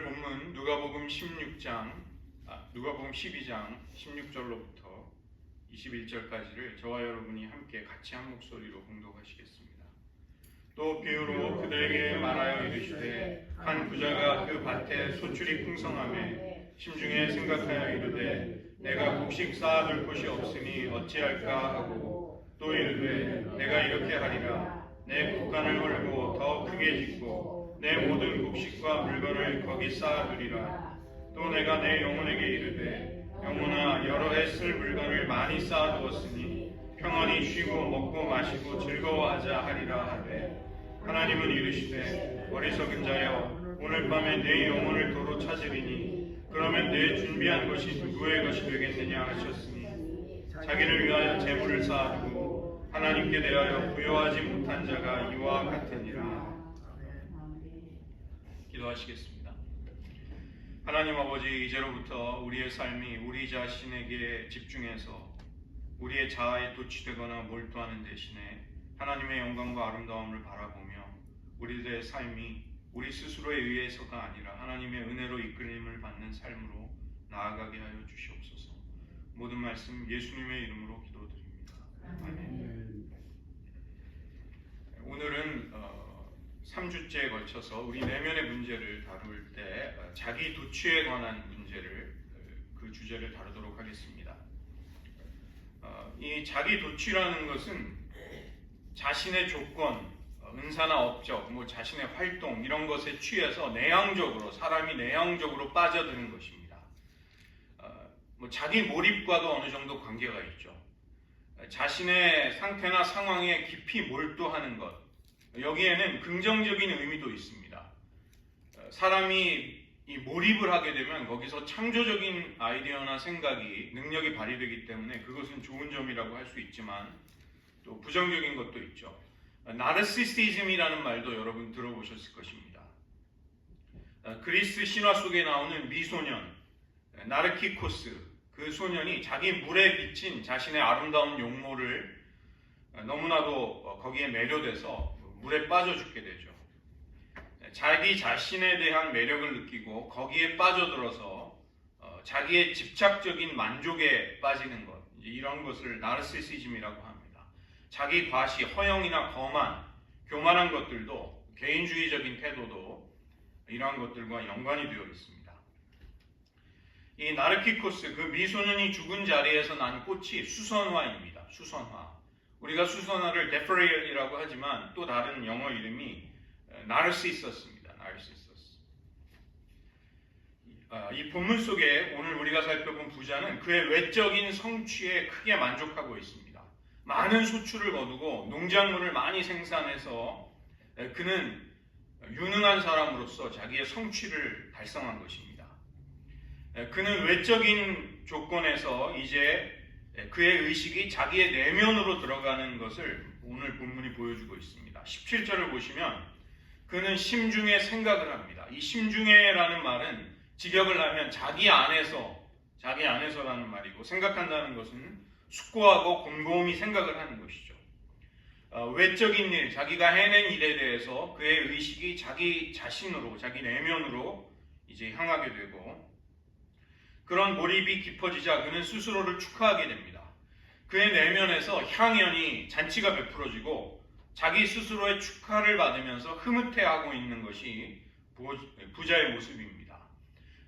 본문 누가복음 12장 16절로부터 21절까지를 저와 여러분이 함께 같이 한 목소리로 봉독하시겠습니다. 또 비유로 그들에게 말하여 이르시되 한 부자가 그 밭에 소출이 풍성하매 심중에 생각하여 이르되 내가 곡식 쌓아둘 곳이 없으니 어찌할까 하고 또 이르되 내가 이렇게 하리라 내 곡간을 헐고 더 크게 짓고 내 모든 곡식과 물건을 거기 쌓아두리라. 또 내가 내 영혼에게 이르되 영혼아 여러 해 쓸 물건을 많이 쌓아두었으니 평안히 쉬고 먹고 마시고 즐거워하자 하리라 하되 하나님은 이르시되 어리석은 자여 오늘 밤에 내 영혼을 도로 찾으리니 그러면 내 준비한 것이 누구의 것이 되겠느냐 하셨으니 자기를 위하여 재물을 쌓아두고 하나님께 대하여 부여하지 못한 자가 이와 같으니라. 기도하시겠습니다. 하나님 아버지, 이제로부터 우리의 삶이 우리 자신에게 집중해서 우리의 자아에 도취되거나 몰두하는 대신에 하나님의 영광과 아름다움을 바라보며 우리들의 삶이 우리 스스로에 의해서가 아니라 하나님의 은혜로 이끌림을 받는 삶으로 나아가게 하여 주시옵소서. 모든 말씀 예수님의 이름으로 기도드립니다. 아멘. 오늘은 3주째에 걸쳐서 우리 내면의 문제를 다룰 때 자기 도취에 관한 문제를 그 주제를 다루도록 하겠습니다. 이 자기 도취라는 것은 자신의 조건, 은사나 업적, 자신의 활동 이런 것에 취해서 내향적으로 사람이 내향적으로 빠져드는 것입니다. 자기 몰입과도 어느 정도 관계가 있죠. 자신의 상태나 상황에 깊이 몰두하는 것. 여기에는 긍정적인 의미도 있습니다. 사람이 이 몰입을 하게 되면 거기서 창조적인 아이디어나 생각이, 능력이 발휘되기 때문에 그것은 좋은 점이라고 할 수 있지만 또 부정적인 것도 있죠. 나르시시즘이라는 말도 여러분 들어보셨을 것입니다. 그리스 신화 속에 나오는 미소년, 나르키코스, 그 소년이 자기 물에 비친 자신의 아름다운 용모를 너무나도 거기에 매료돼서 물에 빠져 죽게 되죠. 자기 자신에 대한 매력을 느끼고 거기에 빠져들어서 자기의 집착적인 만족에 빠지는 것, 이런 것을 나르시시즘이라고 합니다. 자기 과시, 허영이나 거만, 교만한 것들도, 개인주의적인 태도도 이러한 것들과 연관이 되어 있습니다. 이 나르키코스, 그 미소년이 죽은 자리에서 난 꽃이 수선화입니다. 수선화. 우리가 수선화를 데프레일이라고 하지만 또 다른 영어 이름이 나르시서스입니다. 나르시서스. 이 본문 속에 오늘 우리가 살펴본 부자는 그의 외적인 성취에 크게 만족하고 있습니다. 많은 소출을 거두고 농작물을 많이 생산해서 그는 유능한 사람으로서 자기의 성취를 달성한 것입니다. 그는 외적인 조건에서 이제 그의 의식이 자기의 내면으로 들어가는 것을 오늘 본문이 보여주고 있습니다. 17절을 보시면 그는 심중에 생각을 합니다. 이 심중에라는 말은 직역을 하면 자기 안에서라는 말이고, 생각한다는 것은 숙고하고 곰곰이 생각을 하는 것이죠. 외적인 일, 자기가 해낸 일에 대해서 그의 의식이 자기 자신으로, 자기 내면으로 이제 향하게 되고, 그런 몰입이 깊어지자 그는 스스로를 축하하게 됩니다. 그의 내면에서 향연이, 잔치가 베풀어지고 자기 스스로의 축하를 받으면서 흐뭇해하고 있는 것이 부자의 모습입니다.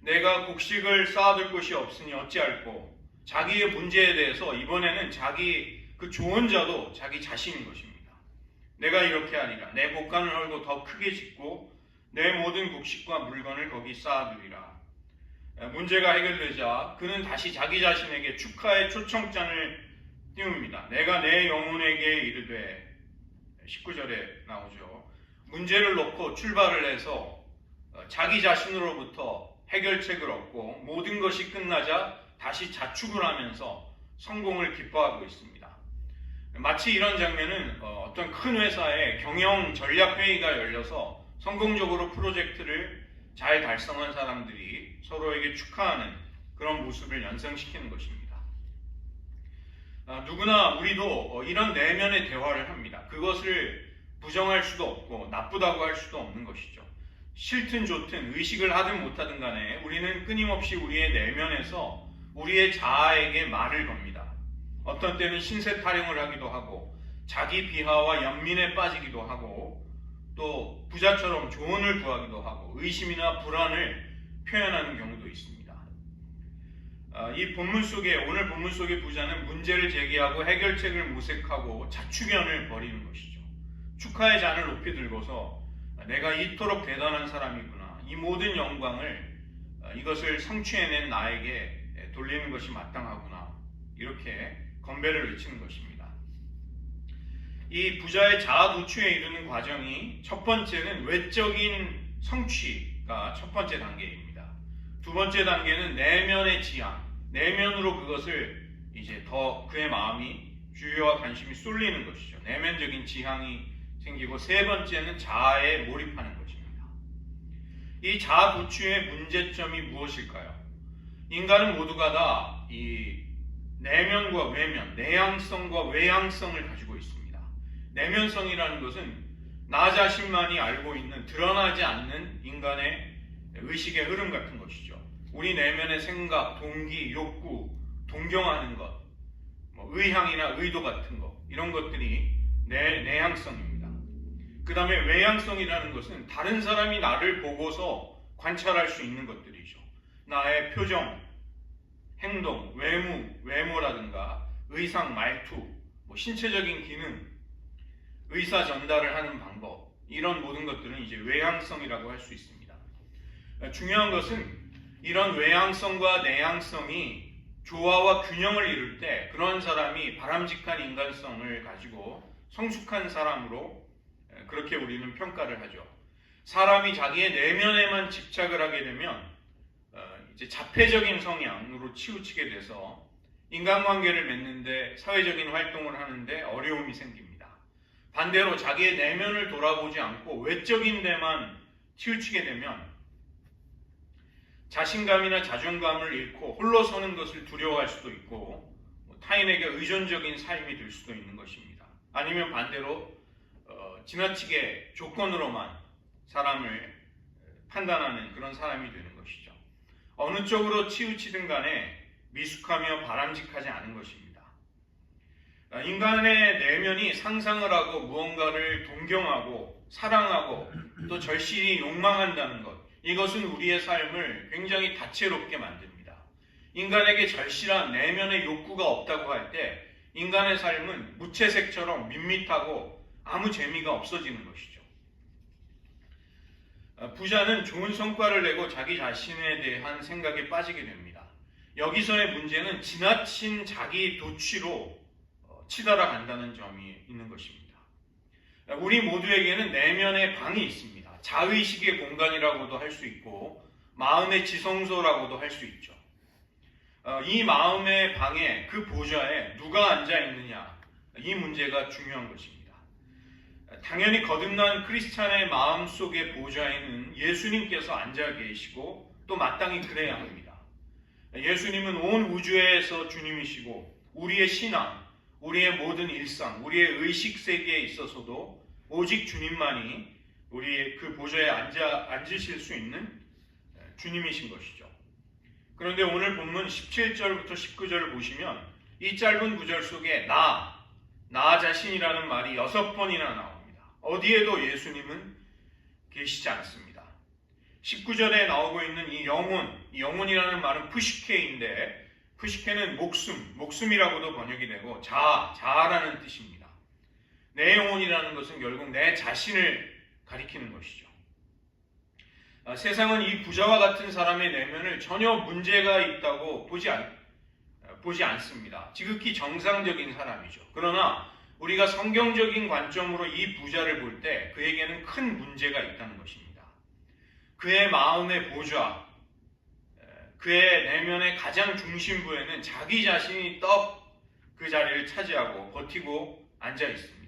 내가 곡식을 쌓아둘 곳이 없으니 어찌할꼬. 자기의 문제에 대해서 이번에는 자기 그 조언자도 자기 자신인 것입니다. 내가 이렇게 하리라. 내 곡간을 헐고 더 크게 짓고 내 모든 곡식과 물건을 거기 쌓아두리라. 문제가 해결되자 그는 다시 자기 자신에게 축하의 초청장을 띄웁니다. 내가 내 영혼에게 이르되, 19절에 나오죠. 문제를 놓고 출발을 해서 자기 자신으로부터 해결책을 얻고 모든 것이 끝나자 다시 자축을 하면서 성공을 기뻐하고 있습니다. 마치 이런 장면은 어떤 큰 회사의 경영 전략 회의가 열려서 성공적으로 프로젝트를 잘 달성한 사람들이 서로에게 축하하는 그런 모습을 연상시키는 것입니다. 누구나 우리도 이런 내면의 대화를 합니다. 그것을 부정할 수도 없고 나쁘다고 할 수도 없는 것이죠. 싫든 좋든 의식을 하든 못하든 간에 우리는 끊임없이 우리의 내면에서 우리의 자아에게 말을 겁니다. 어떤 때는 신세 타령을 하기도 하고 자기 비하와 연민에 빠지기도 하고 또 부자처럼 조언을 구하기도 하고 의심이나 불안을 표현하는 경우도 있습니다. 이 본문 속에 오늘 본문 속의 부자는 문제를 제기하고 해결책을 모색하고 자축연을 벌이는 것이죠. 축하의 잔을 높이 들고서 내가 이토록 대단한 사람이구나. 이 모든 영광을 이것을 성취해낸 나에게 돌리는 것이 마땅하구나. 이렇게 건배를 외치는 것입니다. 이 부자의 자아 도취에 이르는 과정이 첫 번째는 외적인 성취가 첫 번째 단계입니다. 두 번째 단계는 내면의 지향, 내면으로 그것을 이제 더 그의 마음이 주의와 관심이 쏠리는 것이죠. 내면적인 지향이 생기고 세 번째는 자아에 몰입하는 것입니다. 이 자아 도취의 문제점이 무엇일까요? 인간은 모두가 다 이 내면과 외면, 내향성과 외향성을 가지고 있습니다. 내면성이라는 것은 나 자신만이 알고 있는 드러나지 않는 인간의 의식의 흐름 같은 것이죠. 우리 내면의 생각, 동기, 욕구, 동경하는 것, 의향이나 의도 같은 것, 이런 것들이 내향성입니다. 그 다음에 외향성이라는 것은 다른 사람이 나를 보고서 관찰할 수 있는 것들이죠. 나의 표정, 행동, 외모라든가 의상, 말투, 신체적인 기능, 의사 전달을 하는 방법, 이런 모든 것들은 이제 외향성이라고 할 수 있습니다. 중요한 것은 이런 외향성과 내향성이 조화와 균형을 이룰 때 그런 사람이 바람직한 인간성을 가지고 성숙한 사람으로 그렇게 우리는 평가를 하죠. 사람이 자기의 내면에만 집착을 하게 되면 이제 자폐적인 성향으로 치우치게 돼서 인간관계를 맺는데 사회적인 활동을 하는데 어려움이 생깁니다. 반대로 자기의 내면을 돌아보지 않고 외적인 데만 치우치게 되면 자신감이나 자존감을 잃고 홀로 서는 것을 두려워할 수도 있고 타인에게 의존적인 삶이 될 수도 있는 것입니다. 아니면 반대로 지나치게 조건으로만 사람을 판단하는 그런 사람이 되는 것이죠. 어느 쪽으로 치우치든 간에 미숙하며 바람직하지 않은 것입니다. 인간의 내면이 상상을 하고 무언가를 동경하고 사랑하고 또 절실히 욕망한다는 것, 이것은 우리의 삶을 굉장히 다채롭게 만듭니다. 인간에게 절실한 내면의 욕구가 없다고 할 때 인간의 삶은 무채색처럼 밋밋하고 아무 재미가 없어지는 것이죠. 부자는 좋은 성과를 내고 자기 자신에 대한 생각에 빠지게 됩니다. 여기서의 문제는 지나친 자기 도취로 치달아 간다는 점이 있는 것입니다. 우리 모두에게는 내면의 방이 있습니다. 자의식의 공간이라고도 할 수 있고 마음의 지성소라고도 할 수 있죠. 이 마음의 방에 그 보좌에 누가 앉아 있느냐, 이 문제가 중요한 것입니다. 당연히 거듭난 크리스찬의 마음속의 보좌에는 예수님께서 앉아 계시고 또 마땅히 그래야 합니다. 예수님은 온 우주에서 주님이시고 우리의 신앙, 우리의 모든 일상, 우리의 의식 세계에 있어서도 오직 주님만이 우리의 그 보좌에 앉으실 수 있는 주님이신 것이죠. 그런데 오늘 본문 17절부터 19절을 보시면 이 짧은 구절 속에 나 자신이라는 말이 6번이나 나옵니다. 어디에도 예수님은 계시지 않습니다. 19절에 나오고 있는 이 영혼이라는 말은 푸시케인데 푸시케는 목숨이라고도 번역이 되고 자아라는 뜻입니다. 내 영혼이라는 것은 결국 내 자신을 가리키는 것이죠. 세상은 이 부자와 같은 사람의 내면을 전혀 문제가 있다고 보지 않습니다. 지극히 정상적인 사람이죠. 그러나 우리가 성경적인 관점으로 이 부자를 볼 때 그에게는 큰 문제가 있다는 것입니다. 그의 마음의 보좌, 그의 내면의 가장 중심부에는 자기 자신이 떡 그 자리를 차지하고 버티고 앉아 있습니다.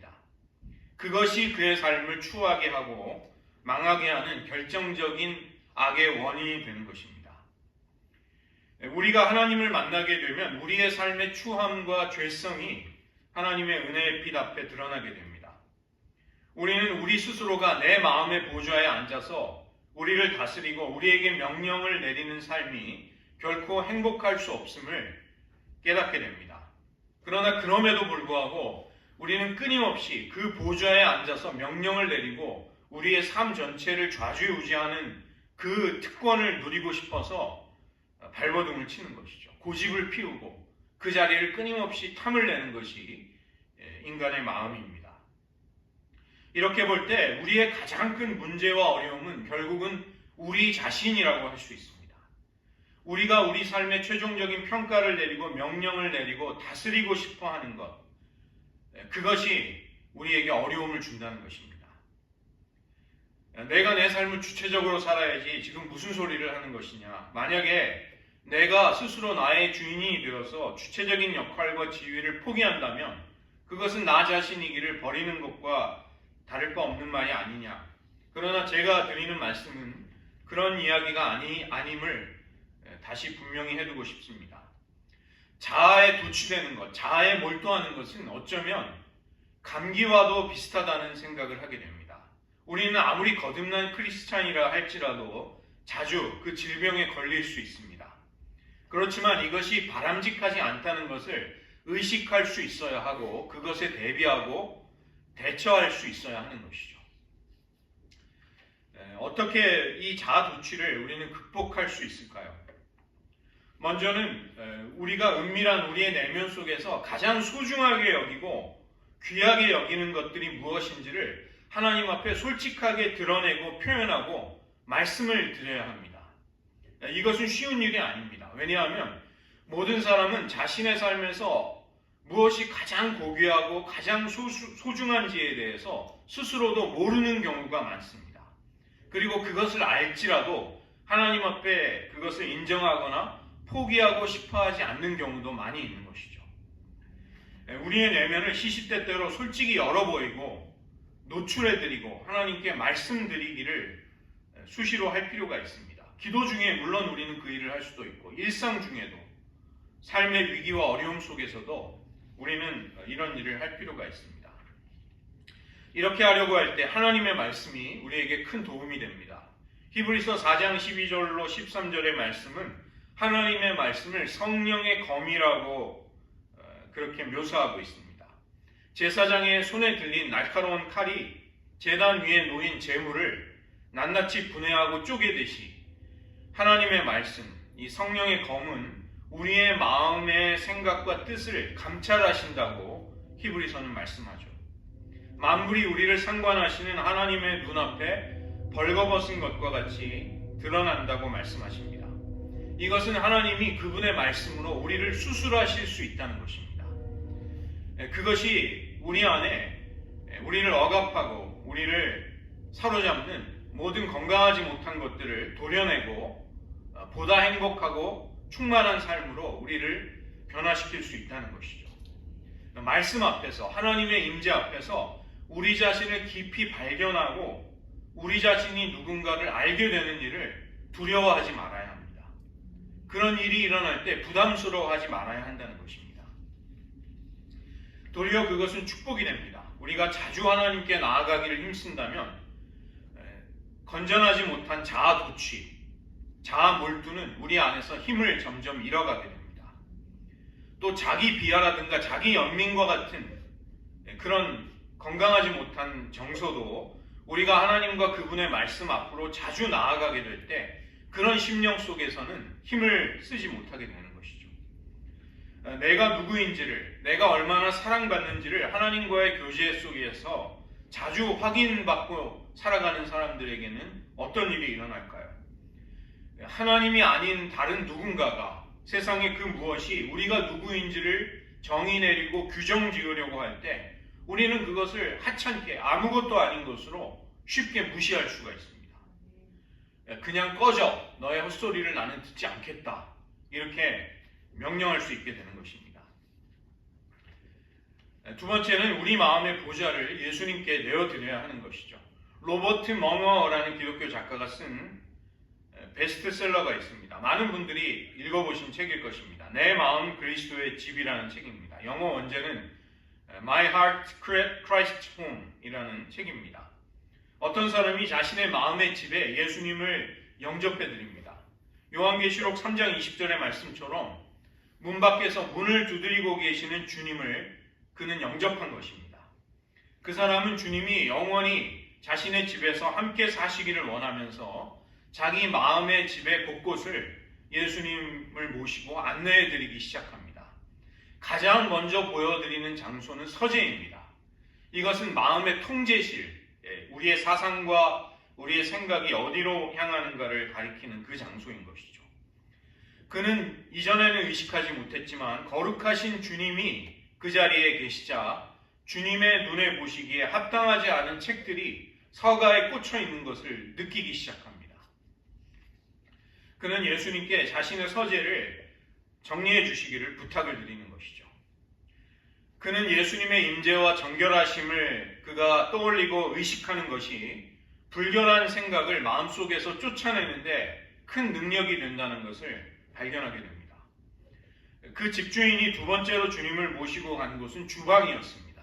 그것이 그의 삶을 추하게 하고 망하게 하는 결정적인 악의 원인이 되는 것입니다. 우리가 하나님을 만나게 되면 우리의 삶의 추함과 죄성이 하나님의 은혜의 빛 앞에 드러나게 됩니다. 우리는 우리 스스로가 내 마음의 보좌에 앉아서 우리를 다스리고 우리에게 명령을 내리는 삶이 결코 행복할 수 없음을 깨닫게 됩니다. 그러나 그럼에도 불구하고 우리는 끊임없이 그 보좌에 앉아서 명령을 내리고 우리의 삶 전체를 좌지우지하는 그 특권을 누리고 싶어서 발버둥을 치는 것이죠. 고집을 피우고 그 자리를 끊임없이 탐을 내는 것이 인간의 마음입니다. 이렇게 볼 때 우리의 가장 큰 문제와 어려움은 결국은 우리 자신이라고 할 수 있습니다. 우리가 우리 삶의 최종적인 평가를 내리고 명령을 내리고 다스리고 싶어 하는 것, 그것이 우리에게 어려움을 준다는 것입니다. 내가 내 삶을 주체적으로 살아야지 지금 무슨 소리를 하는 것이냐. 만약에 내가 스스로 나의 주인이 되어서 주체적인 역할과 지위를 포기한다면 그것은 나 자신이기를 버리는 것과 다를 바 없는 말이 아니냐. 그러나 제가 드리는 말씀은 그런 이야기가 아님을 다시 분명히 해두고 싶습니다. 자아에 도취되는 것, 자아에 몰두하는 것은 어쩌면 감기와도 비슷하다는 생각을 하게 됩니다. 우리는 아무리 거듭난 크리스찬이라 할지라도 자주 그 질병에 걸릴 수 있습니다. 그렇지만 이것이 바람직하지 않다는 것을 의식할 수 있어야 하고 그것에 대비하고 대처할 수 있어야 하는 것이죠. 어떻게 이 자아 도취를 우리는 극복할 수 있을까요? 먼저는 우리가 은밀한 우리의 내면 속에서 가장 소중하게 여기고 귀하게 여기는 것들이 무엇인지를 하나님 앞에 솔직하게 드러내고 표현하고 말씀을 드려야 합니다. 이것은 쉬운 일이 아닙니다. 왜냐하면 모든 사람은 자신의 삶에서 무엇이 가장 고귀하고 가장 소중한지에 대해서 스스로도 모르는 경우가 많습니다. 그리고 그것을 알지라도 하나님 앞에 그것을 인정하거나 포기하고 싶어하지 않는 경우도 많이 있는 것이죠. 우리의 내면을 시시때때로 솔직히 열어보이고 노출해드리고 하나님께 말씀드리기를 수시로 할 필요가 있습니다. 기도 중에 물론 우리는 그 일을 할 수도 있고 일상 중에도 삶의 위기와 어려움 속에서도 우리는 이런 일을 할 필요가 있습니다. 이렇게 하려고 할 때 하나님의 말씀이 우리에게 큰 도움이 됩니다. 히브리서 4장 12절로 13절의 말씀은 하나님의 말씀을 성령의 검이라고 그렇게 묘사하고 있습니다. 제사장의 손에 들린 날카로운 칼이 제단 위에 놓인 재물을 낱낱이 분해하고 쪼개듯이 하나님의 말씀, 이 성령의 검은 우리의 마음의 생각과 뜻을 감찰하신다고 히브리서는 말씀하죠. 만물이 우리를 상관하시는 하나님의 눈앞에 벌거벗은 것과 같이 드러난다고 말씀하십니다. 이것은 하나님이 그분의 말씀으로 우리를 수술하실 수 있다는 것입니다. 그것이 우리 안에 우리를 억압하고 우리를 사로잡는 모든 건강하지 못한 것들을 도려내고 보다 행복하고 충만한 삶으로 우리를 변화시킬 수 있다는 것이죠. 말씀 앞에서 하나님의 임재 앞에서 우리 자신을 깊이 발견하고 우리 자신이 누군가를 알게 되는 일을 두려워하지 말아야 합니다. 그런 일이 일어날 때 부담스러워하지 말아야 한다는 것입니다. 도리어 그것은 축복이 됩니다. 우리가 자주 하나님께 나아가기를 힘쓴다면 건전하지 못한 자아 도취, 자아 몰두는 우리 안에서 힘을 점점 잃어가게 됩니다. 또 자기 비하라든가 자기 연민과 같은 그런 건강하지 못한 정서도 우리가 하나님과 그분의 말씀 앞으로 자주 나아가게 될 때 그런 심령 속에서는 힘을 쓰지 못하게 되는 것이죠. 내가 누구인지를, 내가 얼마나 사랑받는지를 하나님과의 교제 속에서 자주 확인받고 살아가는 사람들에게는 어떤 일이 일어날까요? 하나님이 아닌 다른 누군가가 세상의 그 무엇이 우리가 누구인지를 정의 내리고 규정 지으려고 할 때 우리는 그것을 하찮게 아무것도 아닌 것으로 쉽게 무시할 수가 있습니다. 그냥 꺼져. 너의 헛소리를 나는 듣지 않겠다. 이렇게 명령할 수 있게 되는 것입니다. 두 번째는 우리 마음의 보좌를 예수님께 내어드려야 하는 것이죠. 로버트 멍어라는 기독교 작가가 쓴 베스트셀러가 있습니다. 많은 분들이 읽어보신 책일 것입니다. 내 마음 그리스도의 집이라는 책입니다. 영어 원제는 My Heart Christ Home 이라는 책입니다. 어떤 사람이 자신의 마음의 집에 예수님을 영접해 드립니다. 요한계시록 3장 20절의 말씀처럼 문 밖에서 문을 두드리고 계시는 주님을 그는 영접한 것입니다. 그 사람은 주님이 영원히 자신의 집에서 함께 사시기를 원하면서 자기 마음의 집의 곳곳을 예수님을 모시고 안내해 드리기 시작합니다. 가장 먼저 보여드리는 장소는 서재입니다. 이것은 마음의 통제실, 우리의 사상과 우리의 생각이 어디로 향하는가를 가리키는 그 장소인 것이죠. 그는 이전에는 의식하지 못했지만 거룩하신 주님이 그 자리에 계시자 주님의 눈에 보시기에 합당하지 않은 책들이 서가에 꽂혀 있는 것을 느끼기 시작합니다. 그는 예수님께 자신의 서재를 정리해 주시기를 부탁을 드리는 것이죠. 그는 예수님의 임재와 정결하심을 그가 떠올리고 의식하는 것이 불결한 생각을 마음속에서 쫓아내는데 큰 능력이 된다는 것을 발견하게 됩니다. 그 집주인이 두 번째로 주님을 모시고 간 곳은 주방이었습니다.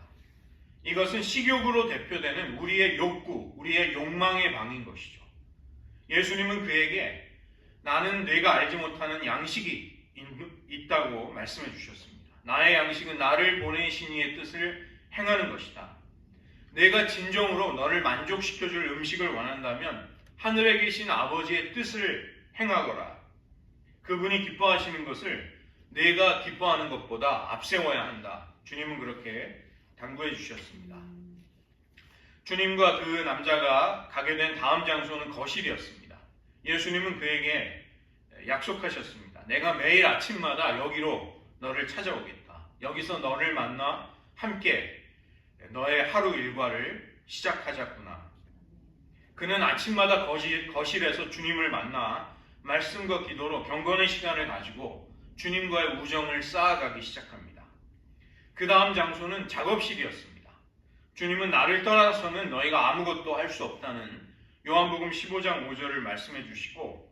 이것은 식욕으로 대표되는 우리의 욕구, 우리의 욕망의 방인 것이죠. 예수님은 그에게 나는 네가 알지 못하는 양식이 있다고 말씀해 주셨습니다. 나의 양식은 나를 보내신 이의 뜻을 행하는 것이다. 내가 진정으로 너를 만족시켜줄 음식을 원한다면 하늘에 계신 아버지의 뜻을 행하거라. 그분이 기뻐하시는 것을 내가 기뻐하는 것보다 앞세워야 한다. 주님은 그렇게 당부해 주셨습니다. 주님과 그 남자가 가게 된 다음 장소는 거실이었습니다. 예수님은 그에게 약속하셨습니다. 내가 매일 아침마다 여기로 너를 찾아오겠다. 여기서 너를 만나 함께 너의 하루 일과를 시작하자꾸나. 그는 아침마다 거실에서 주님을 만나 말씀과 기도로 경건의 시간을 가지고 주님과의 우정을 쌓아가기 시작합니다. 그 다음 장소는 작업실이었습니다. 주님은 나를 떠나서는 너희가 아무것도 할 수 없다는 요한복음 15장 5절을 말씀해 주시고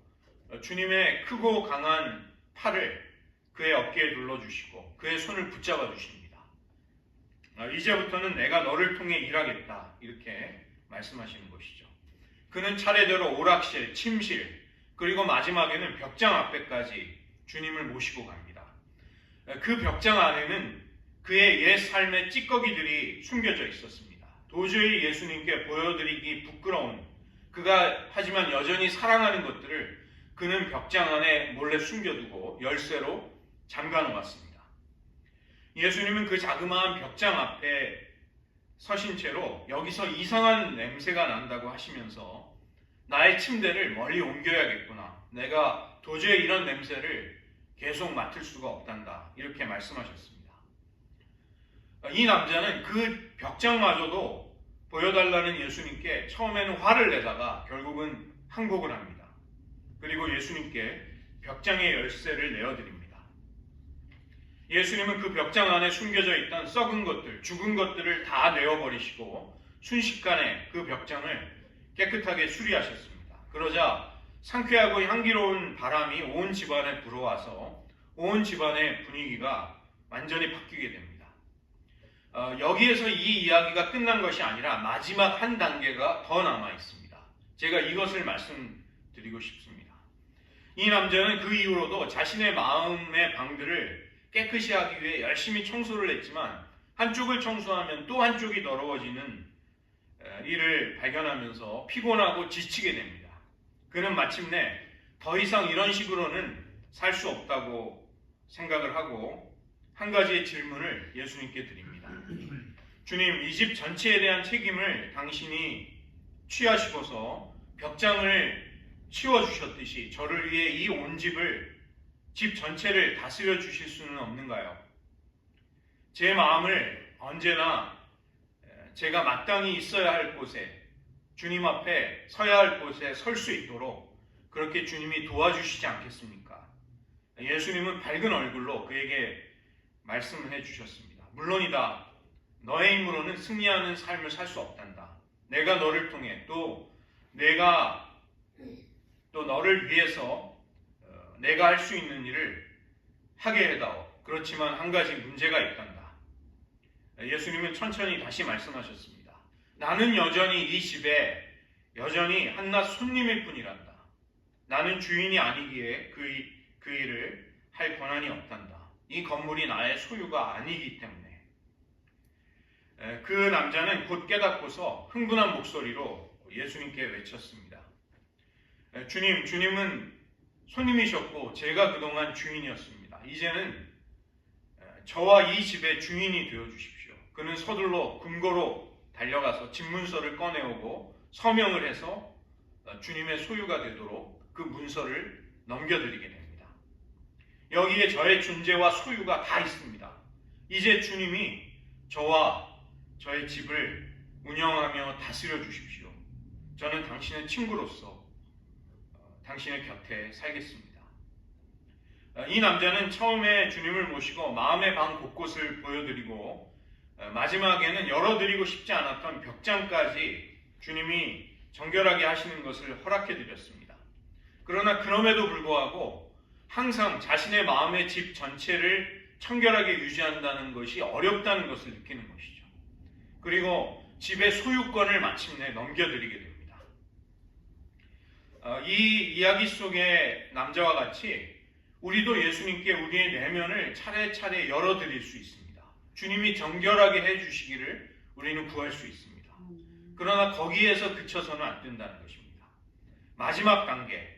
주님의 크고 강한 팔을 그의 어깨에 눌러주시고 그의 손을 붙잡아 주십니다. 이제부터는 내가 너를 통해 일하겠다 이렇게 말씀하시는 것이죠. 그는 차례대로 오락실, 침실 그리고 마지막에는 벽장 앞에까지 주님을 모시고 갑니다. 그 벽장 안에는 그의 옛 삶의 찌꺼기들이 숨겨져 있었습니다. 도저히 예수님께 보여드리기 부끄러운 그가 하지만 여전히 사랑하는 것들을 그는 벽장 안에 몰래 숨겨두고 열쇠로 잠가 놓았습니다. 예수님은 그 자그마한 벽장 앞에 서신 채로 여기서 이상한 냄새가 난다고 하시면서 나의 침대를 멀리 옮겨야겠구나. 내가 도저히 이런 냄새를 계속 맡을 수가 없단다. 이렇게 말씀하셨습니다. 이 남자는 그 벽장마저도 보여달라는 예수님께 처음에는 화를 내다가 결국은 항복을 합니다. 그리고 예수님께 벽장의 열쇠를 내어드립니다. 예수님은 그 벽장 안에 숨겨져 있던 썩은 것들, 죽은 것들을 다 내어버리시고 순식간에 그 벽장을 깨끗하게 수리하셨습니다. 그러자 상쾌하고 향기로운 바람이 온 집안에 불어와서 온 집안의 분위기가 완전히 바뀌게 됩니다. 여기에서 이 이야기가 끝난 것이 아니라 마지막 한 단계가 더 남아 있습니다. 제가 이것을 말씀드리고 싶습니다. 이 남자는 그 이후로도 자신의 마음의 방들을 깨끗이 하기 위해 열심히 청소를 했지만 한쪽을 청소하면 또 한쪽이 더러워지는 일을 발견하면서 피곤하고 지치게 됩니다. 그는 마침내 더 이상 이런 식으로는 살 수 없다고 생각을 하고 한 가지의 질문을 예수님께 드립니다. 주님, 이 집 전체에 대한 책임을 당신이 취하시고서 벽장을 치워주셨듯이 저를 위해 이 온 집 전체를 다스려 주실 수는 없는가요? 제 마음을 언제나 제가 마땅히 있어야 할 곳에, 주님 앞에 서야 할 곳에 설 수 있도록 그렇게 주님이 도와주시지 않겠습니까? 예수님은 밝은 얼굴로 그에게 말씀을 해주셨습니다. 물론이다. 너의 힘으로는 승리하는 삶을 살 수 없단다. 내가 너를 통해 내가 너를 위해서 내가 할 수 있는 일을 하게 해다오. 그렇지만 한 가지 문제가 있단다. 예수님은 천천히 다시 말씀하셨습니다. 나는 여전히 이 집에 여전히 한낱 손님일 뿐이란다. 나는 주인이 아니기에 그 일을 할 권한이 없단다. 이 건물이 나의 소유가 아니기 때문에. 그 남자는 곧 깨닫고서 흥분한 목소리로 예수님께 외쳤습니다. 주님은 손님이셨고 제가 그동안 주인이었습니다. 이제는 저와 이 집의 주인이 되어주십시오. 그는 서둘러 금고로 달려가서 집문서를 꺼내오고 서명을 해서 주님의 소유가 되도록 그 문서를 넘겨드리게 됩니다. 여기에 저의 존재와 소유가 다 있습니다. 이제 주님이 저와 저의 집을 운영하며 다스려 주십시오. 저는 당신의 친구로서 당신의 곁에 살겠습니다. 이 남자는 처음에 주님을 모시고 마음의 방 곳곳을 보여드리고 마지막에는 열어드리고 싶지 않았던 벽장까지 주님이 정결하게 하시는 것을 허락해드렸습니다. 그러나 그럼에도 불구하고 항상 자신의 마음의 집 전체를 청결하게 유지한다는 것이 어렵다는 것을 느끼는 것이죠. 그리고 집의 소유권을 마침내 넘겨드리게 됩니다. 이 이야기 속의 남자와 같이 우리도 예수님께 우리의 내면을 차례차례 열어드릴 수 있습니다. 주님이 정결하게 해주시기를 우리는 구할 수 있습니다. 그러나 거기에서 그쳐서는 안 된다는 것입니다. 마지막 단계,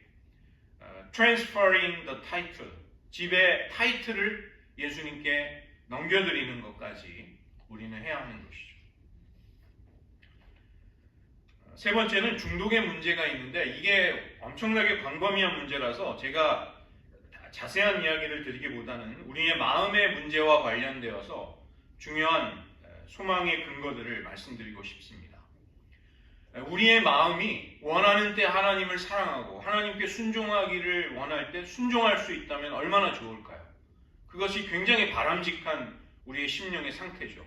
transferring the title, 집의 타이틀을 예수님께 넘겨드리는 것까지 우리는 해야 하는 것이죠. 세 번째는 중독의 문제가 있는데 이게 엄청나게 광범위한 문제라서 제가 자세한 이야기를 드리기보다는 우리의 마음의 문제와 관련되어서 중요한 소망의 근거들을 말씀드리고 싶습니다. 우리의 마음이 원하는 때 하나님을 사랑하고 하나님께 순종하기를 원할 때 순종할 수 있다면 얼마나 좋을까요? 그것이 굉장히 바람직한 우리의 심령의 상태죠.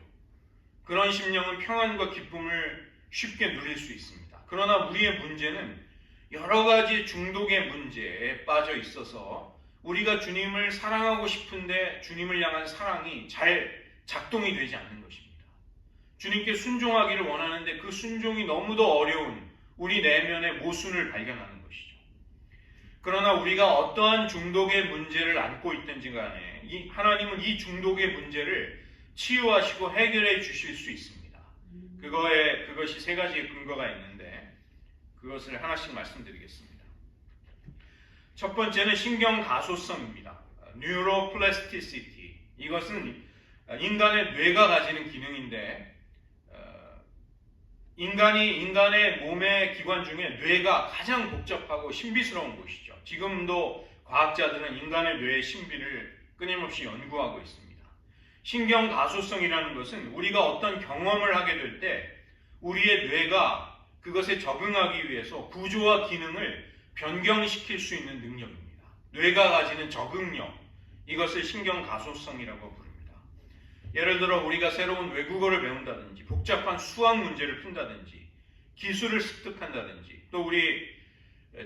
그런 심령은 평안과 기쁨을 쉽게 누릴 수 있습니다. 그러나 우리의 문제는 여러 가지 중독의 문제에 빠져 있어서 우리가 주님을 사랑하고 싶은데 주님을 향한 사랑이 잘 작동이 되지 않는 것입니다. 주님께 순종하기를 원하는데 그 순종이 너무도 어려운 우리 내면의 모순을 발견하는 것이죠. 그러나 우리가 어떠한 중독의 문제를 안고 있든지 간에 하나님은 이 중독의 문제를 치유하시고 해결해 주실 수 있습니다. 그것이 세 가지의 근거가 있는데 그것을 하나씩 말씀드리겠습니다. 첫 번째는 신경 가소성입니다. Neuroplasticity. 이것은 인간의 뇌가 가지는 기능인데 인간의 몸의 기관 중에 뇌가 가장 복잡하고 신비스러운 곳이죠. 지금도 과학자들은 인간의 뇌의 신비를 끊임없이 연구하고 있습니다. 신경 가소성이라는 것은 우리가 어떤 경험을 하게 될 때 우리의 뇌가 그것에 적응하기 위해서 구조와 기능을 변경시킬 수 있는 능력입니다. 뇌가 가지는 적응력, 이것을 신경 가소성이라고 부릅니다. 예를 들어 우리가 새로운 외국어를 배운다든지 복잡한 수학 문제를 푼다든지 기술을 습득한다든지 또 우리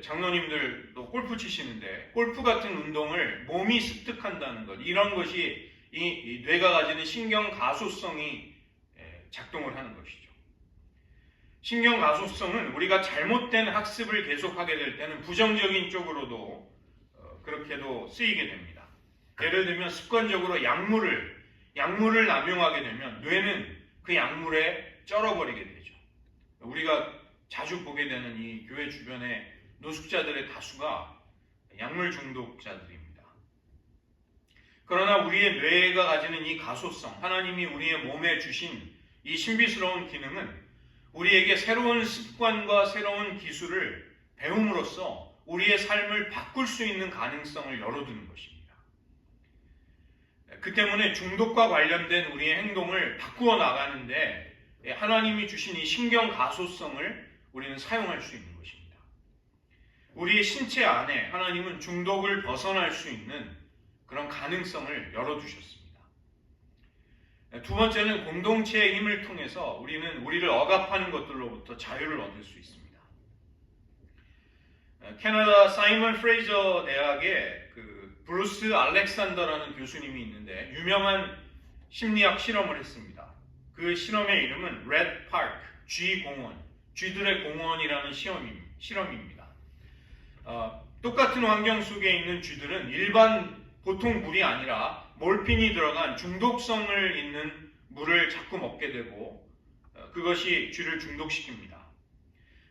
장로님들도 골프 치시는데 골프 같은 운동을 몸이 습득한다는 것, 이런 것이 이 뇌가 가지는 신경 가소성이 작동을 하는 것이죠. 신경 가소성은 우리가 잘못된 학습을 계속하게 될 때는 부정적인 쪽으로도 그렇게도 쓰이게 됩니다. 예를 들면 습관적으로 약물을 남용하게 되면 뇌는 그 약물에 쩔어버리게 되죠. 우리가 자주 보게 되는 이 교회 주변의 노숙자들의 다수가 약물 중독자들입니다. 그러나 우리의 뇌가 가지는 이 가소성, 하나님이 우리의 몸에 주신 이 신비스러운 기능은 우리에게 새로운 습관과 새로운 기술을 배움으로써 우리의 삶을 바꿀 수 있는 가능성을 열어두는 것입니다. 그 때문에 중독과 관련된 우리의 행동을 바꾸어 나가는데 하나님이 주신 이 신경 가소성을 우리는 사용할 수 있는 것입니다. 우리의 신체 안에 하나님은 중독을 벗어날 수 있는 그런 가능성을 열어두셨습니다. 두 번째는 공동체의 힘을 통해서 우리는 우리를 억압하는 것들로부터 자유를 얻을 수 있습니다. 캐나다 사이먼 프레이저 대학에 브루스 알렉산더라는 교수님이 있는데 유명한 심리학 실험을 했습니다. 그 실험의 이름은 레드 파크, G 공원, 쥐들의 공원이라는 실험입니다. 똑같은 환경 속에 있는 쥐들은 일반 보통 물이 아니라 몰핀이 들어간 중독성을 있는 물을 자꾸 먹게 되고 그것이 쥐를 중독시킵니다.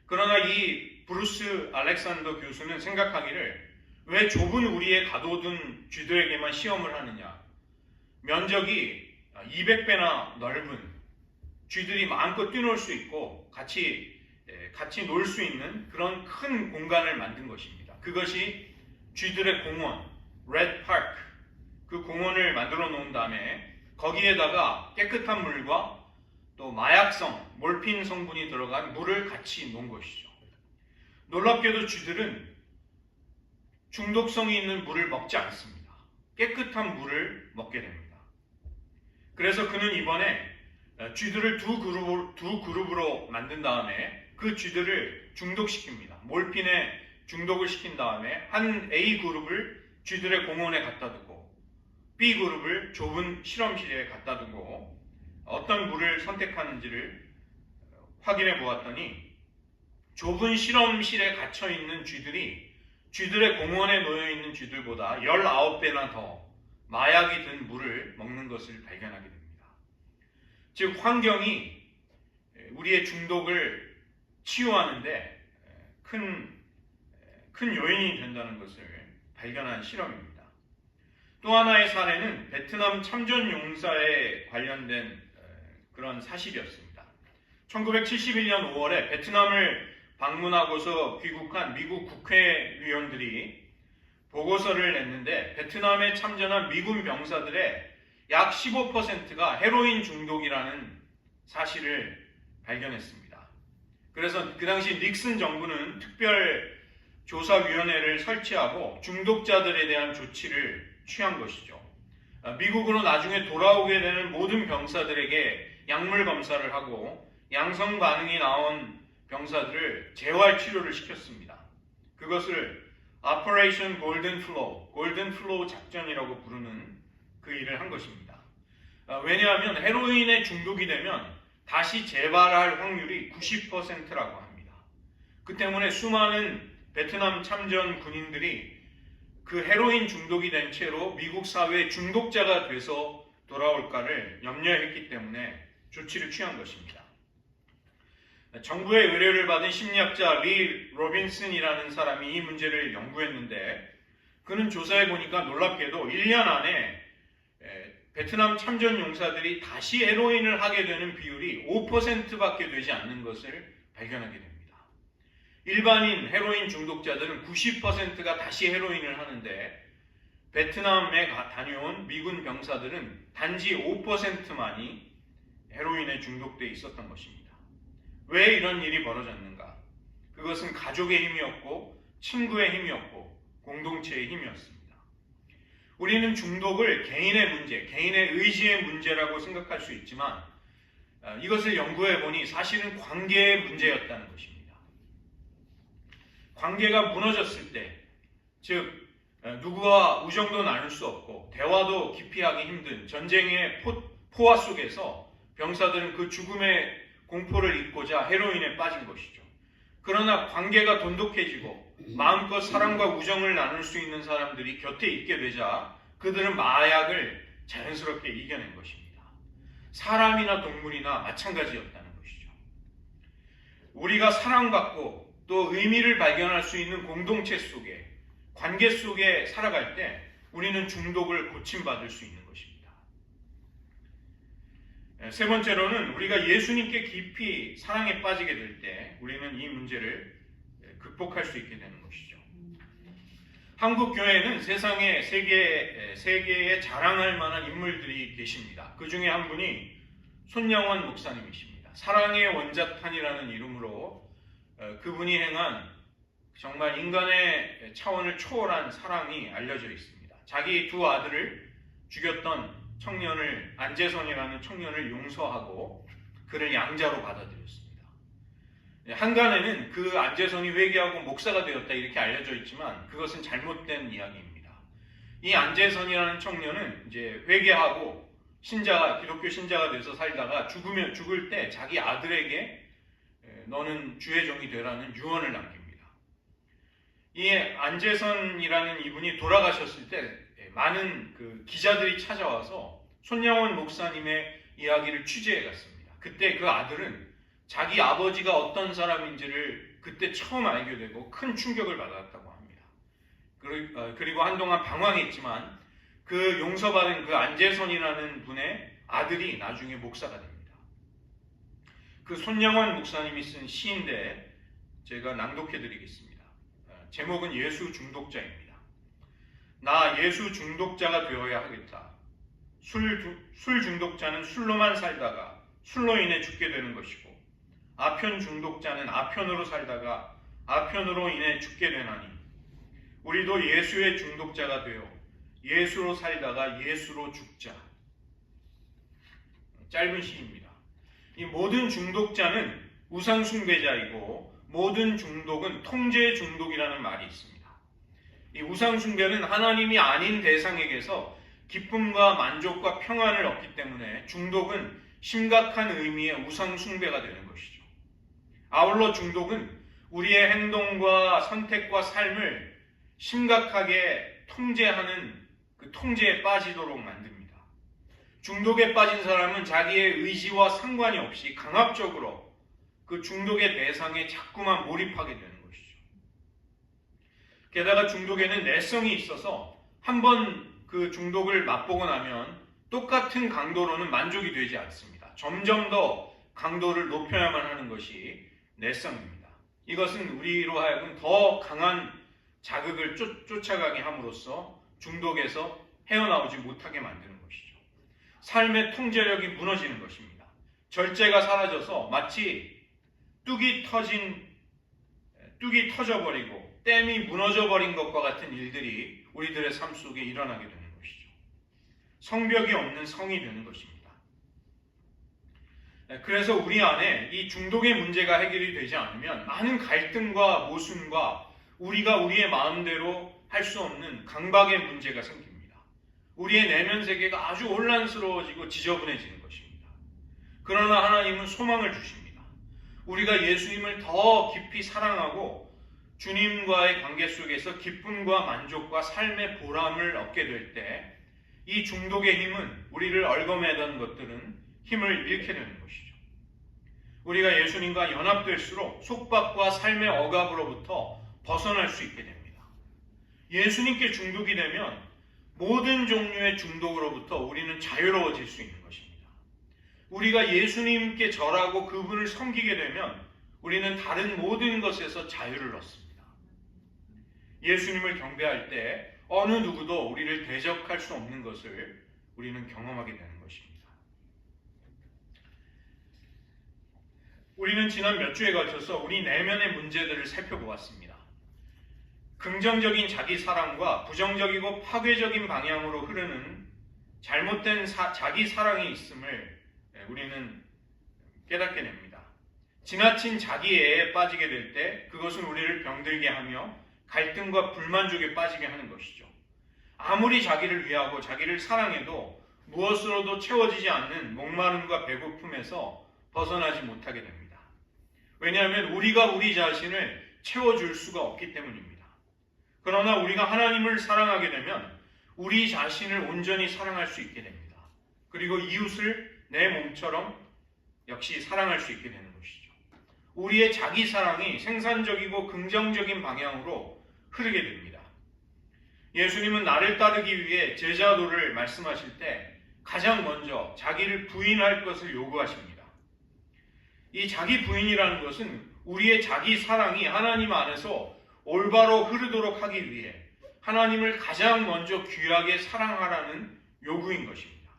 그러나 이 브루스 알렉산더 교수는 생각하기를 왜 좁은 우리에 가둬둔 쥐들에게만 시험을 하느냐? 면적이 200배나 넓은 쥐들이 마음껏 뛰놀 수 있고 같이 놀 수 있는 그런 큰 공간을 만든 것입니다. 그것이 쥐들의 공원, 레드 파크, 그 공원을 만들어 놓은 다음에 거기에다가 깨끗한 물과 또 마약성, 몰핀 성분이 들어간 물을 같이 놓은 것이죠. 놀랍게도 쥐들은 중독성이 있는 물을 먹지 않습니다. 깨끗한 물을 먹게 됩니다. 그래서 그는 이번에 쥐들을 두 그룹으로 만든 다음에 그 쥐들을 중독시킵니다. 몰핀에 중독을 시킨 다음에 한 A 그룹을 쥐들의 공원에 갖다 두고 B 그룹을 좁은 실험실에 갖다 두고 어떤 물을 선택하는지를 확인해 보았더니 좁은 실험실에 갇혀 있는 쥐들이 쥐들의 공원에 놓여 있는 쥐들보다 19배나 더 마약이 든 물을 먹는 것을 발견하게 됩니다. 즉 환경이 우리의 중독을 치유하는데 큰 요인이 된다는 것을 발견한 실험입니다. 또 하나의 사례는 베트남 참전용사에 관련된 그런 사실이었습니다. 1971년 5월에 베트남을 방문하고서 귀국한 미국 국회의원들이 보고서를 냈는데 베트남에 참전한 미군 병사들의 약 15%가 헤로인 중독이라는 사실을 발견했습니다. 그래서 그 당시 닉슨 정부는 특별조사위원회를 설치하고 중독자들에 대한 조치를 취한 것이죠. 미국으로 나중에 돌아오게 되는 모든 병사들에게 약물 검사를 하고 양성 반응이 나온 병사들을 재활 치료를 시켰습니다. 그것을 Operation Golden Flow 작전이라고 부르는 그 일을 한 것입니다. 왜냐하면 헤로인에 중독이 되면 다시 재발할 확률이 90%라고 합니다. 그 때문에 수많은 베트남 참전 군인들이 그 헤로인 중독이 된 채로 미국 사회의 중독자가 돼서 돌아올까를 염려했기 때문에 조치를 취한 것입니다. 정부의 의뢰를 받은 심리학자 리 로빈슨이라는 사람이 이 문제를 연구했는데 그는 조사해 보니까 놀랍게도 1년 안에 베트남 참전 용사들이 다시 헤로인을 하게 되는 비율이 5%밖에 되지 않는 것을 발견하게 됩니다. 일반인 헤로인 중독자들은 90%가 다시 헤로인을 하는데 베트남에 다녀온 미군 병사들은 단지 5%만이 헤로인에 중독돼 있었던 것입니다. 왜 이런 일이 벌어졌는가? 그것은 가족의 힘이었고 친구의 힘이었고 공동체의 힘이었습니다. 우리는 중독을 개인의 문제, 개인의 의지의 문제라고 생각할 수 있지만 이것을 연구해 보니 사실은 관계의 문제였다는 것입니다. 관계가 무너졌을 때, 즉 누구와 우정도 나눌 수 없고 대화도 깊이 하기 힘든 전쟁의 포화 속에서 병사들은 그 죽음의 공포를 잊고자 헤로인에 빠진 것이죠. 그러나 관계가 돈독해지고 마음껏 사랑과 우정을 나눌 수 있는 사람들이 곁에 있게 되자 그들은 마약을 자연스럽게 이겨낸 것입니다. 사람이나 동물이나 마찬가지였다는 것이죠. 우리가 사랑받고 또 의미를 발견할 수 있는 공동체 속에, 관계 속에 살아갈 때 우리는 중독을 고침받을 수 있는 것입니다. 세 번째로는 우리가 예수님께 깊이 사랑에 빠지게 될 때 우리는 이 문제를 극복할 수 있게 되는 것이죠. 한국 교회는 세상에 세계에 자랑할 만한 인물들이 계십니다. 그 중에 한 분이 손영원 목사님이십니다. 사랑의 원자탄이라는 이름으로 그분이 행한 정말 인간의 차원을 초월한 사랑이 알려져 있습니다. 자기 두 아들을 죽였던 청년을, 안재선이라는 청년을 용서하고 그를 양자로 받아들였습니다. 한간에는 그 안재선이 회개하고 목사가 되었다 이렇게 알려져 있지만 그것은 잘못된 이야기입니다. 이 안재선이라는 청년은 이제 회개하고 기독교 신자가 돼서 살다가 죽을 때 자기 아들에게 너는 주의 종이 되라는 유언을 남깁니다. 이 안재선이라는 이분이 돌아가셨을 때 많은 그 기자들이 찾아와서 손양원 목사님의 이야기를 취재해 갔습니다. 그때 그 아들은 자기 아버지가 어떤 사람인지를 그때 처음 알게 되고 큰 충격을 받았다고 합니다. 그리고 한동안 방황했지만 그 용서받은 그 안재선이라는 분의 아들이 나중에 목사가 됩니다. 그 손양원 목사님이 쓴 시인데 제가 낭독해 드리겠습니다. 제목은 예수 중독자입니다. 나 예수 중독자가 되어야 하겠다. 술 중독자는 술로만 살다가 술로 인해 죽게 되는 것이고 아편 중독자는 아편으로 살다가 아편으로 인해 죽게 되나니 우리도 예수의 중독자가 되어 예수로 살다가 예수로 죽자. 짧은 시입니다. 이 모든 중독자는 우상숭배자이고 모든 중독은 통제 중독이라는 말이 있습니다. 이 우상숭배는 하나님이 아닌 대상에게서 기쁨과 만족과 평안을 얻기 때문에 중독은 심각한 의미의 우상숭배가 되는 것이죠. 아울러 중독은 우리의 행동과 선택과 삶을 심각하게 통제하는 그 통제에 빠지도록 만듭니다. 중독에 빠진 사람은 자기의 의지와 상관이 없이 강압적으로 그 중독의 대상에 자꾸만 몰입하게 되는 것이죠. 게다가 중독에는 내성이 있어서 한번 그 중독을 맛보고 나면 똑같은 강도로는 만족이 되지 않습니다. 점점 더 강도를 높여야만 하는 것이 내성입니다. 이것은 우리로 하여금 더 강한 자극을 쫓아가게 함으로써 중독에서 헤어나오지 못하게 만드는 것이죠. 삶의 통제력이 무너지는 것입니다. 절제가 사라져서 마치 뚝이 터져버리고 댐이 무너져버린 것과 같은 일들이 우리들의 삶 속에 일어나게 되는 것이죠. 성벽이 없는 성이 되는 것입니다. 그래서 우리 안에 이 중독의 문제가 해결이 되지 않으면 많은 갈등과 모순과 우리가 우리의 마음대로 할 수 없는 강박의 문제가 생깁니다. 우리의 내면 세계가 아주 혼란스러워지고 지저분해지는 것입니다. 그러나 하나님은 소망을 주십니다. 우리가 예수님을 더 깊이 사랑하고 주님과의 관계 속에서 기쁨과 만족과 삶의 보람을 얻게 될 때 이 중독의 힘은 우리를 얽어매던 것들은 힘을 잃게 되는 것이죠. 우리가 예수님과 연합될수록 속박과 삶의 억압으로부터 벗어날 수 있게 됩니다. 예수님께 중독이 되면 모든 종류의 중독으로부터 우리는 자유로워질 수 있는 것입니다. 우리가 예수님께 절하고 그분을 섬기게 되면 우리는 다른 모든 것에서 자유를 얻습니다. 예수님을 경배할 때 어느 누구도 우리를 대적할 수 없는 것을 우리는 경험하게 되는 것입니다. 우리는 지난 몇 주에 걸쳐서 우리 내면의 문제들을 살펴보았습니다. 긍정적인 자기 사랑과 부정적이고 파괴적인 방향으로 흐르는 잘못된 자기 사랑이 있음을 우리는 깨닫게 됩니다. 지나친 자기애에 빠지게 될 때 그것은 우리를 병들게 하며 갈등과 불만족에 빠지게 하는 것이죠. 아무리 자기를 위하고 자기를 사랑해도 무엇으로도 채워지지 않는 목마름과 배고픔에서 벗어나지 못하게 됩니다. 왜냐하면 우리가 우리 자신을 채워줄 수가 없기 때문입니다. 그러나 우리가 하나님을 사랑하게 되면 우리 자신을 온전히 사랑할 수 있게 됩니다. 그리고 이웃을 내 몸처럼 역시 사랑할 수 있게 되는 것이죠. 우리의 자기 사랑이 생산적이고 긍정적인 방향으로 흐르게 됩니다. 예수님은 나를 따르기 위해 제자도를 말씀하실 때 가장 먼저 자기를 부인할 것을 요구하십니다. 이 자기 부인이라는 것은 우리의 자기 사랑이 하나님 안에서 올바로 흐르도록 하기 위해 하나님을 가장 먼저 귀하게 사랑하라는 요구인 것입니다.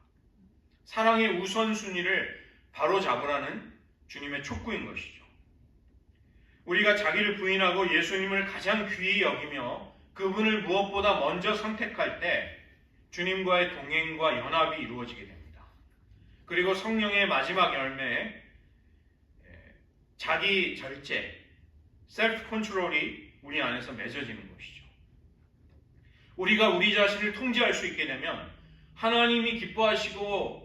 사랑의 우선순위를 바로 잡으라는 주님의 촉구인 것이죠. 우리가 자기를 부인하고 예수님을 가장 귀히 여기며 그분을 무엇보다 먼저 선택할 때 주님과의 동행과 연합이 이루어지게 됩니다. 그리고 성령의 마지막 열매, 자기 절제, 셀프 컨트롤이 우리 안에서 맺어지는 것이죠. 우리가 우리 자신을 통제할 수 있게 되면 하나님이 기뻐하시고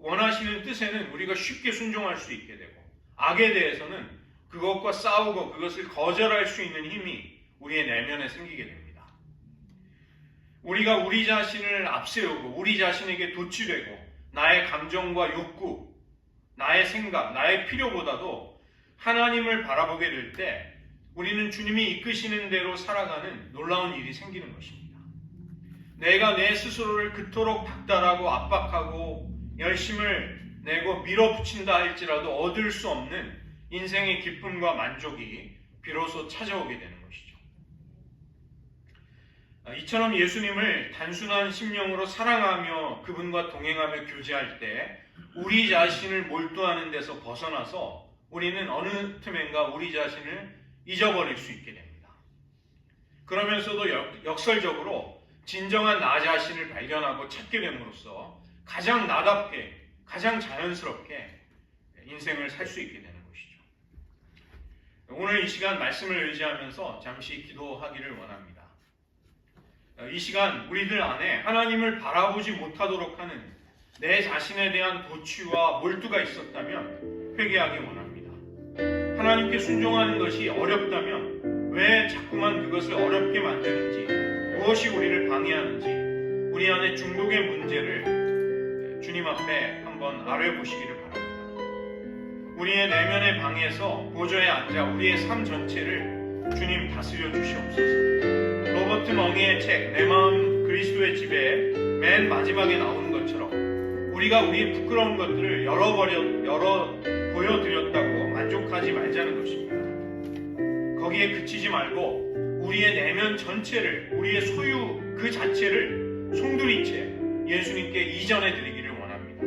원하시는 뜻에는 우리가 쉽게 순종할 수 있게 되고 악에 대해서는 그것과 싸우고 그것을 거절할 수 있는 힘이 우리의 내면에 생기게 됩니다. 우리가 우리 자신을 앞세우고 우리 자신에게 도취되고 나의 감정과 욕구, 나의 생각, 나의 필요보다도 하나님을 바라보게 될 때 우리는 주님이 이끄시는 대로 살아가는 놀라운 일이 생기는 것입니다. 내가 내 스스로를 그토록 닥달하고 압박하고 열심을 내고 밀어붙인다 할지라도 얻을 수 없는 인생의 기쁨과 만족이 비로소 찾아오게 되는 것이죠. 이처럼 예수님을 단순한 심령으로 사랑하며 그분과 동행하며 교제할 때 우리 자신을 몰두하는 데서 벗어나서 우리는 어느 틈엔가 우리 자신을 잊어버릴 수 있게 됩니다. 그러면서도 역설적으로 진정한 나 자신을 발견하고 찾게 됨으로써 가장 나답게, 가장 자연스럽게 인생을 살 수 있게 되는 것이죠. 오늘 이 시간 말씀을 의지하면서 잠시 기도하기를 원합니다. 이 시간 우리들 안에 하나님을 바라보지 못하도록 하는 내 자신에 대한 도취와 몰두가 있었다면 회개하기 원합니다. 하나님께 순종하는 것이 어렵다면 왜 자꾸만 그것을 어렵게 만드는지, 무엇이 우리를 방해하는지 우리 안에 중독의 문제를 주님 앞에 한번 알아보시기를 바랍니다. 우리의 내면의 방에서 보좌에 앉아 우리의 삶 전체를 주님 다스려 주시옵소서. 로버트 멍이의 책 내 마음 그리스도의 집에 맨 마지막에 나오는 것처럼 우리가 우리의 부끄러운 것들을 보여드렸다고 만족하지 말자는 것입니다. 거기에 그치지 말고 우리의 내면 전체를, 우리의 소유 그 자체를 송두리째 예수님께 이전해 드리기를 원합니다.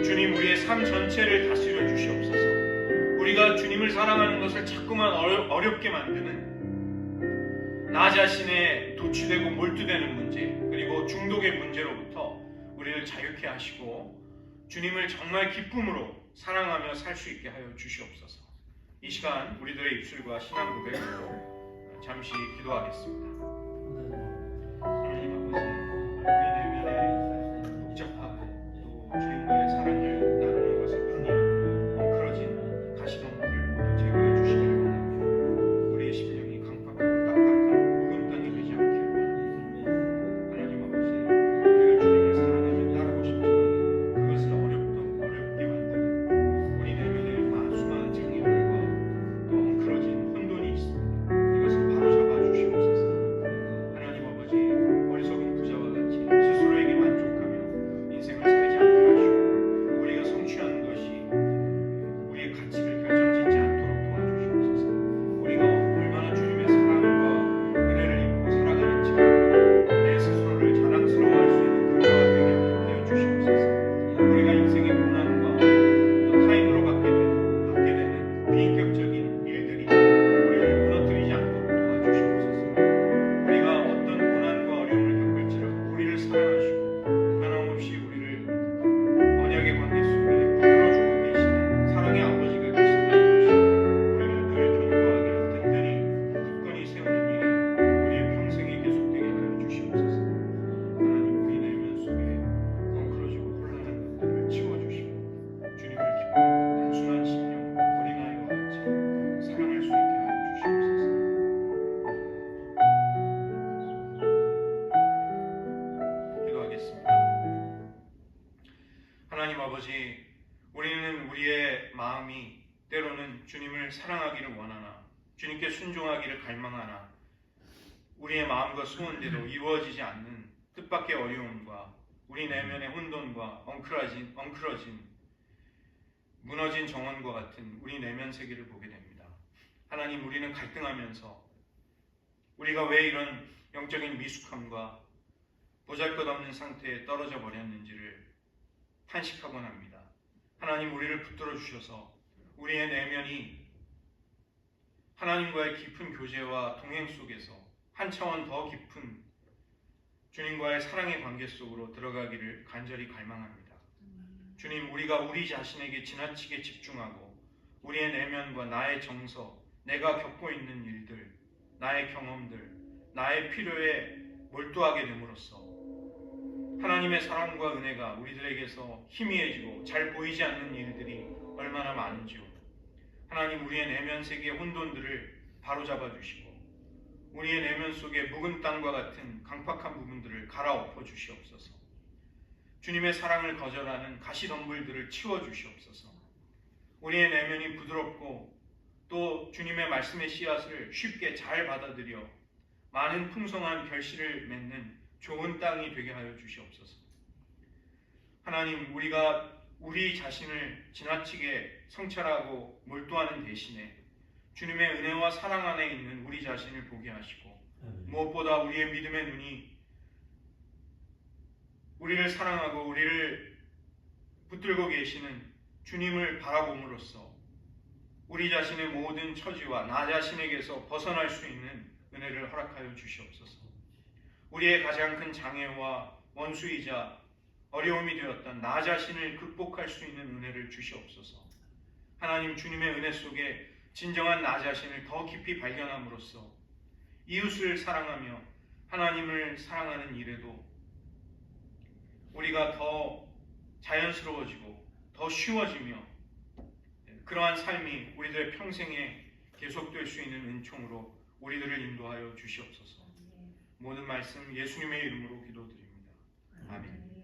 주님, 우리의 삶 전체를 다스려 주시옵소서. 우리가 주님을 사랑하는 것을 자꾸만 어렵게 만드는 나 자신의 도취되고 몰두되는 문제, 그리고 중독의 문제로부터 우리를 자유케 하시고 주님을 정말 기쁨으로 사랑하며 살 수 있게 하여 주시옵소서. 이 시간 우리들의 입술과 신앙 고백으로 잠시 기도하겠습니다. 하나님 아버지, 우리 내면에 복잡하고 또 주님과의 사랑을 나누는 것을 뿐인 엉클어진 가시덤불을 모두 제거해 주시기를 원합니다. 우리의 심령이 강팍하고 딱딱한 묵은 땅이 되지 않기를 원합니다. 하나님 아버지, 우리가 주님을 사랑하며 따르고 싶지만 그것을 어렵게 만드는 우리 내면에 수많은 장애물과 또 엉클어진 혼돈이 있습니다. 이것을 바로잡아 주시옵소서. 하나님 아버지, 어리석은 부자와 같이 스스로에게 만족하며 인생을 살지 않게 하시고 우리가 성취하는 것이 우리의 가치를 결정짓지 않도록 도와주시옵소서. 우리가 얼마나 주님의 사랑과 은혜를 입고 살아가는지 내 스스로를 자랑스러워할 수 있는 근거가 되게 하여 주시옵소서. 우리가 인생의 고난과 또 타인으로 받게 되는 비인격적인 일들이 우리를 무너뜨리지 않도록 도와주시옵소서. 우리가 어떤 고난과 어려움을 겪을지라도 우리를 사랑하시고 변함없이 우리를 언약의 관계 속에 붙들어주고 계시는 사랑의 아버지가 계신다는 것이 우리를 늘 견고하게 든든히 굳건히 세우는 일이 우리의 평생에 계속되게 하여 주시옵소서. 하나님, 우리 내면 속에 엉클어지고 혼란한 것들을 치워주시고 주님을 기쁘고 단순한 심령, 어린아이와 같이 사랑할 수 있게 하여 주시옵소서. 기도하겠습니다. 하나님 아버지, 우리는 우리의 마음이 때로는 주님을 사랑하기를 원하나 주님께 순종하기를 갈망하나 우리의 마음과 소원대로 이루어지지 않는 뜻밖의 어려움과 우리 내면의 혼돈과 엉클어진 무너진 정원과 같은 우리 내면 세계를 보게 됩니다. 하나님, 우리는 갈등하면서 우리가 왜 이런 영적인 미숙함과 보잘것없는 상태에 떨어져 버렸는지를 탄식하곤 합니다. 하나님, 우리를 붙들어 주셔서 우리의 내면이 하나님과의 깊은 교제와 동행 속에서 한 차원 더 깊은 주님과의 사랑의 관계 속으로 들어가기를 간절히 갈망합니다. 주님, 우리가 우리 자신에게 지나치게 집중하고 우리의 내면과 나의 정서, 내가 겪고 있는 일들, 나의 경험들, 나의 필요에 몰두하게 됨으로써 하나님의 사랑과 은혜가 우리들에게서 희미해지고 잘 보이지 않는 일들이 얼마나 많은지요. 하나님, 우리의 내면 세계의 혼돈들을 바로잡아 주시고 우리의 내면 속에 묵은 땅과 같은 강팍한 부분들을 갈아엎어 주시옵소서. 주님의 사랑을 거절하는 가시덤불들을 치워 주시옵소서. 우리의 내면이 부드럽고 또 주님의 말씀의 씨앗을 쉽게 잘 받아들여 많은 풍성한 결실을 맺는 좋은 땅이 되게 하여 주시옵소서. 하나님, 우리가 우리 자신을 지나치게 성찰하고 몰두하는 대신에 주님의 은혜와 사랑 안에 있는 우리 자신을 보게 하시고 무엇보다 우리의 믿음의 눈이 우리를 사랑하고 우리를 붙들고 계시는 주님을 바라봄으로써 우리 자신의 모든 처지와 나 자신에게서 벗어날 수 있는 은혜를 허락하여 주시옵소서. 우리의 가장 큰 장애와 원수이자 어려움이 되었던 나 자신을 극복할 수 있는 은혜를 주시옵소서. 하나님, 주님의 은혜 속에 진정한 나 자신을 더 깊이 발견함으로써 이웃을 사랑하며 하나님을 사랑하는 일에도 우리가 더 자연스러워지고 더 쉬워지며 그러한 삶이 우리들의 평생에 계속될 수 있는 은총으로 우리들을 인도하여 주시옵소서. 모든 말씀 예수님의 이름으로 기도드립니다. 아멘.